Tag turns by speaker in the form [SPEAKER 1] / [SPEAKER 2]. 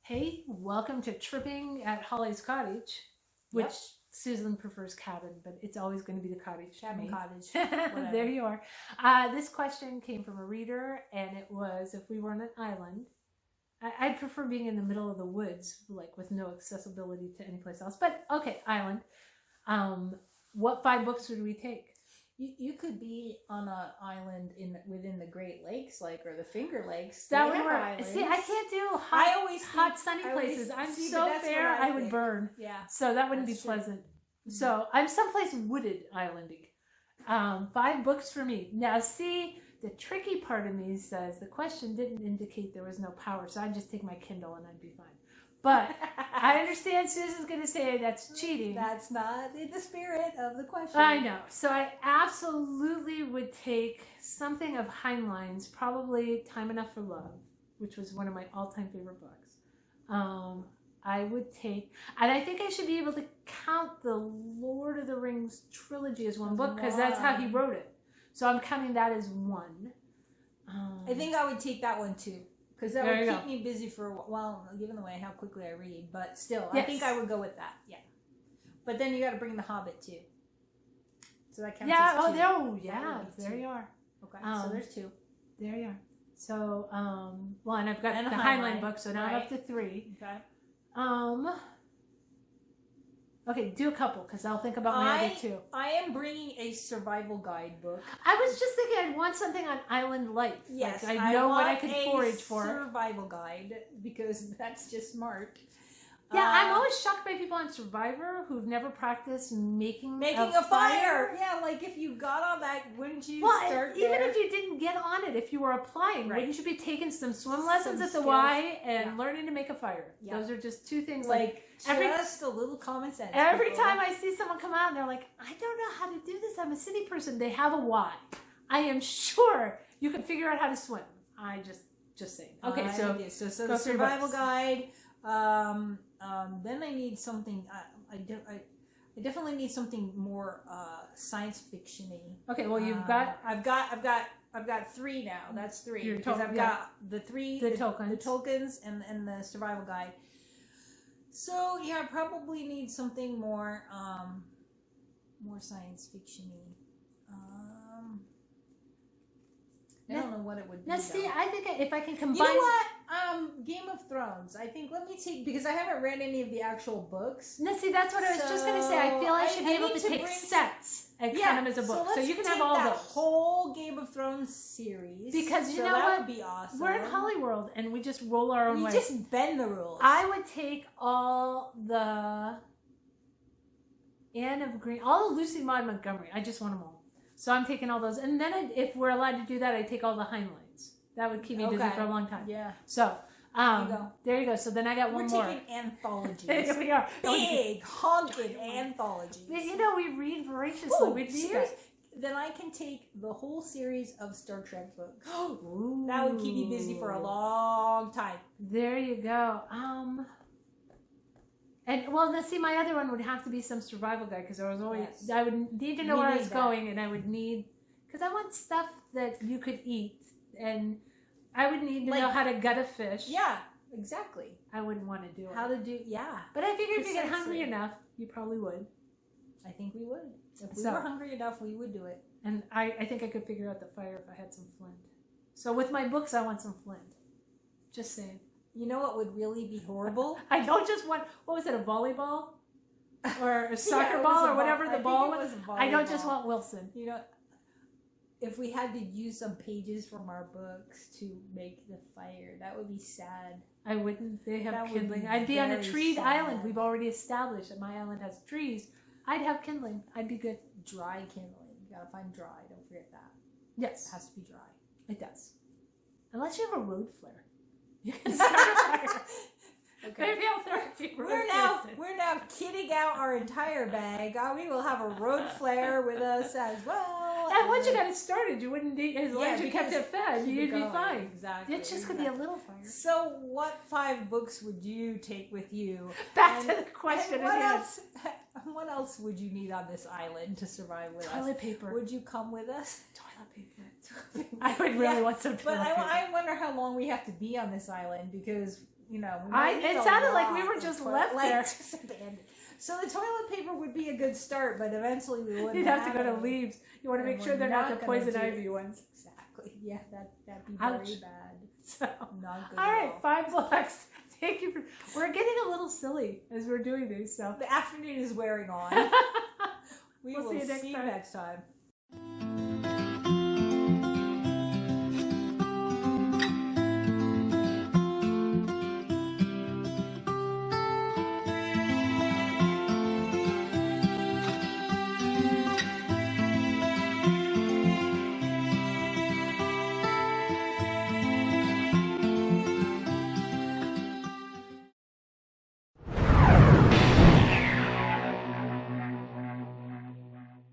[SPEAKER 1] Hey, welcome to Tripping at Holly's Cottage, which
[SPEAKER 2] Yep.
[SPEAKER 1] Susan prefers cabin, but it's always going to be the cottage. to
[SPEAKER 2] Cabin
[SPEAKER 1] me.
[SPEAKER 2] cottage.
[SPEAKER 1] There you are. This question came from a reader, and it was, if we were on an island, I'd prefer being in the middle of the woods, like with no accessibility to any place else. But okay, island. What 5 books would we take?
[SPEAKER 2] You could be on an island within the Great Lakes, or the Finger Lakes.
[SPEAKER 1] That
[SPEAKER 2] They
[SPEAKER 1] would
[SPEAKER 2] have
[SPEAKER 1] work.
[SPEAKER 2] islands.
[SPEAKER 1] See, I can't do hot, sunny places. I'm
[SPEAKER 2] see,
[SPEAKER 1] so
[SPEAKER 2] but that's
[SPEAKER 1] fair,
[SPEAKER 2] what
[SPEAKER 1] I would
[SPEAKER 2] think.
[SPEAKER 1] burn.
[SPEAKER 2] Yeah.
[SPEAKER 1] So that wouldn't
[SPEAKER 2] That's
[SPEAKER 1] be
[SPEAKER 2] true.
[SPEAKER 1] pleasant. So I'm someplace wooded islandy. 5 books for me. Now, see, the tricky part of me says the question didn't indicate there was no power, so I'd just take my Kindle and I'd be fine. But I understand Susan's going to say that's cheating.
[SPEAKER 2] That's not in the spirit of the question.
[SPEAKER 1] I know. So I absolutely would take something of Heinlein's, probably Time Enough for Love, which was one of my all-time favorite books. I would take, and I think I should be able to count the Lord of the Rings trilogy as one book because that's how he wrote it. So I'm counting that as one.
[SPEAKER 2] I think I would take that one too. Because that
[SPEAKER 1] There
[SPEAKER 2] would
[SPEAKER 1] you
[SPEAKER 2] keep
[SPEAKER 1] go.
[SPEAKER 2] me busy for a while, given the way how quickly I read. But still, I
[SPEAKER 1] Yes.
[SPEAKER 2] think I would go with that. Yeah. But then you got to bring The Hobbit too. So that counts
[SPEAKER 1] Yeah.
[SPEAKER 2] as
[SPEAKER 1] Oh,
[SPEAKER 2] two.
[SPEAKER 1] there. Oh,
[SPEAKER 2] That
[SPEAKER 1] yeah.
[SPEAKER 2] would be
[SPEAKER 1] There
[SPEAKER 2] 2.
[SPEAKER 1] you are.
[SPEAKER 2] Okay. So there's 2.
[SPEAKER 1] There you are. So, well, and I've got
[SPEAKER 2] And
[SPEAKER 1] the
[SPEAKER 2] a
[SPEAKER 1] Heinlein
[SPEAKER 2] Heinlein,
[SPEAKER 1] book, so now I'm
[SPEAKER 2] right.
[SPEAKER 1] up to 3.
[SPEAKER 2] Okay.
[SPEAKER 1] Okay, do a couple because I'll think about my other 2.
[SPEAKER 2] I am bringing a survival guidebook.
[SPEAKER 1] I was just thinking I'd want something on island life.
[SPEAKER 2] Yes,
[SPEAKER 1] Like I know what I
[SPEAKER 2] want
[SPEAKER 1] could
[SPEAKER 2] a
[SPEAKER 1] forage for.
[SPEAKER 2] survival guide because that's just smart.
[SPEAKER 1] Yeah, I'm always shocked by people on Survivor who've never practiced making
[SPEAKER 2] Making a fire. Yeah, like if you got on that, wouldn't you
[SPEAKER 1] Well,
[SPEAKER 2] start
[SPEAKER 1] even
[SPEAKER 2] there?
[SPEAKER 1] if you didn't get on it, if you were applying,
[SPEAKER 2] Right.
[SPEAKER 1] wouldn't you be taking some swim lessons at the
[SPEAKER 2] skills.
[SPEAKER 1] Y and
[SPEAKER 2] Yeah.
[SPEAKER 1] learning to make a fire?
[SPEAKER 2] Yeah.
[SPEAKER 1] Those are just 2 things.
[SPEAKER 2] like
[SPEAKER 1] every-
[SPEAKER 2] just a little common sense.
[SPEAKER 1] Every
[SPEAKER 2] people.
[SPEAKER 1] time I see someone come out and they're like, I don't know how to do this. I'm a city person. They have a Y. I am sure you can figure out how to swim. I just saying. Okay, so
[SPEAKER 2] so
[SPEAKER 1] go
[SPEAKER 2] the
[SPEAKER 1] through your
[SPEAKER 2] survival
[SPEAKER 1] books.
[SPEAKER 2] guide. Then I need something. I definitely need something more science fiction-y.
[SPEAKER 1] okay, well you've got
[SPEAKER 2] I've got 3 now. That's 3
[SPEAKER 1] Your
[SPEAKER 2] because I've
[SPEAKER 1] yeah.
[SPEAKER 2] got the 3
[SPEAKER 1] The tokens.
[SPEAKER 2] the tokens and the survival guide. So yeah, I probably need something more more science fiction-y. I don't know what it would be.
[SPEAKER 1] now. See,
[SPEAKER 2] though.
[SPEAKER 1] I think if I can combine.
[SPEAKER 2] You know what? Game of Thrones. I think let me take because I haven't read any of the actual books.
[SPEAKER 1] No, see, that's what I was just going to say. I feel I should be able
[SPEAKER 2] need
[SPEAKER 1] to take
[SPEAKER 2] bring
[SPEAKER 1] sets and count them as a book. So
[SPEAKER 2] let's
[SPEAKER 1] you can
[SPEAKER 2] take
[SPEAKER 1] have all
[SPEAKER 2] that
[SPEAKER 1] those.
[SPEAKER 2] whole Game of Thrones series
[SPEAKER 1] Because you
[SPEAKER 2] so
[SPEAKER 1] know
[SPEAKER 2] that
[SPEAKER 1] what?
[SPEAKER 2] would be awesome.
[SPEAKER 1] We're in Hollyworld and we just roll our own
[SPEAKER 2] We
[SPEAKER 1] way.
[SPEAKER 2] just bend the rules.
[SPEAKER 1] I would take all the Anne of Green, all the Lucy Maud Montgomery. I just want them all. So I'm taking all those. And then if we're allowed to do that, I'd take all the Heinleins. That would keep me busy for a long time.
[SPEAKER 2] Yeah.
[SPEAKER 1] So,
[SPEAKER 2] go.
[SPEAKER 1] there you go. So then I got one
[SPEAKER 2] We're
[SPEAKER 1] more.
[SPEAKER 2] taking anthologies.
[SPEAKER 1] Here we are.
[SPEAKER 2] Big honking anthologies.
[SPEAKER 1] You know, we read voraciously.
[SPEAKER 2] Ooh,
[SPEAKER 1] we read
[SPEAKER 2] serious?
[SPEAKER 1] that.
[SPEAKER 2] Then I can take the whole series of Star Trek books. That would keep me busy for a long time.
[SPEAKER 1] There you go. And well, now see, my other one would have to be some survival guide because I was always
[SPEAKER 2] Yes.
[SPEAKER 1] I would need to know
[SPEAKER 2] We
[SPEAKER 1] where I
[SPEAKER 2] need
[SPEAKER 1] was
[SPEAKER 2] that.
[SPEAKER 1] going, and I would need because I want stuff that you could eat, and I would need to know
[SPEAKER 2] Like-
[SPEAKER 1] how to gut a fish.
[SPEAKER 2] Yeah, exactly.
[SPEAKER 1] I wouldn't want to do it.
[SPEAKER 2] How to do? Yeah,
[SPEAKER 1] But I figured if you get
[SPEAKER 2] Precisely.
[SPEAKER 1] hungry enough, you probably would.
[SPEAKER 2] I think we would. If we
[SPEAKER 1] So-
[SPEAKER 2] were hungry enough, we would do it.
[SPEAKER 1] And I think I could figure out the fire if I had some flint. So with my books, I want some flint. Just saying.
[SPEAKER 2] You know what would really be horrible?
[SPEAKER 1] I don't just want, what was it, a volleyball? Or a soccer
[SPEAKER 2] Yeah, it was
[SPEAKER 1] ball
[SPEAKER 2] a
[SPEAKER 1] or whatever
[SPEAKER 2] I
[SPEAKER 1] the
[SPEAKER 2] think
[SPEAKER 1] ball
[SPEAKER 2] it
[SPEAKER 1] was.
[SPEAKER 2] a
[SPEAKER 1] I don't just
[SPEAKER 2] volleyball.
[SPEAKER 1] want Wilson.
[SPEAKER 2] You know, if we had to use some pages from our books to make the fire, that would be sad.
[SPEAKER 1] I wouldn't. They have
[SPEAKER 2] That would
[SPEAKER 1] kindling.
[SPEAKER 2] be
[SPEAKER 1] I'd be on a
[SPEAKER 2] very
[SPEAKER 1] treed
[SPEAKER 2] sad.
[SPEAKER 1] island. We've already established that my island has trees. I'd have kindling. I'd be good.
[SPEAKER 2] Dry kindling. You gotta find dry. Don't forget that. It
[SPEAKER 1] Yes,
[SPEAKER 2] has to be dry.
[SPEAKER 1] it does. Unless you have a road flare. You can start a fire.
[SPEAKER 2] Okay.
[SPEAKER 1] Maybe I'll throw a few road flares in.
[SPEAKER 2] We're now kitting out our entire bag. We will have a road flare with us as well.
[SPEAKER 1] And once you got it started, you wouldn't need, as long as you kept
[SPEAKER 2] because
[SPEAKER 1] it fed,
[SPEAKER 2] keep it
[SPEAKER 1] you'd be
[SPEAKER 2] going.
[SPEAKER 1] fine.
[SPEAKER 2] Exactly.
[SPEAKER 1] It's just going to be a little fire.
[SPEAKER 2] So, what 5 books would you take with you?
[SPEAKER 1] Back
[SPEAKER 2] And-
[SPEAKER 1] to the question
[SPEAKER 2] and what
[SPEAKER 1] again.
[SPEAKER 2] else? What else would you need on this island to survive with us?
[SPEAKER 1] Toilet paper.
[SPEAKER 2] Would you come with us?
[SPEAKER 1] Toilet paper. I would really want some
[SPEAKER 2] But
[SPEAKER 1] toilet paper.
[SPEAKER 2] I wonder how long we have to be on this island because you know, we might need
[SPEAKER 1] It
[SPEAKER 2] a
[SPEAKER 1] sounded like
[SPEAKER 2] lot
[SPEAKER 1] we were
[SPEAKER 2] of
[SPEAKER 1] just
[SPEAKER 2] toilet-
[SPEAKER 1] left
[SPEAKER 2] like,
[SPEAKER 1] there.
[SPEAKER 2] just abandoned. So the toilet paper would be a good start, but eventually we wouldn't.
[SPEAKER 1] You'd have to go to
[SPEAKER 2] any.
[SPEAKER 1] leaves. You want to
[SPEAKER 2] And
[SPEAKER 1] make sure
[SPEAKER 2] we're
[SPEAKER 1] they're not the
[SPEAKER 2] not gonna
[SPEAKER 1] poison
[SPEAKER 2] do
[SPEAKER 1] ivy
[SPEAKER 2] it.
[SPEAKER 1] ones.
[SPEAKER 2] Exactly. Yeah, that'd be
[SPEAKER 1] Ouch.
[SPEAKER 2] very bad.
[SPEAKER 1] So,
[SPEAKER 2] Not good.
[SPEAKER 1] all
[SPEAKER 2] at
[SPEAKER 1] right,
[SPEAKER 2] all.
[SPEAKER 1] 5 blocks. Thank you for. We're getting a little silly as we're doing these, so
[SPEAKER 2] The afternoon is wearing on. We
[SPEAKER 1] We'll
[SPEAKER 2] will
[SPEAKER 1] see you next time.
[SPEAKER 2] next time.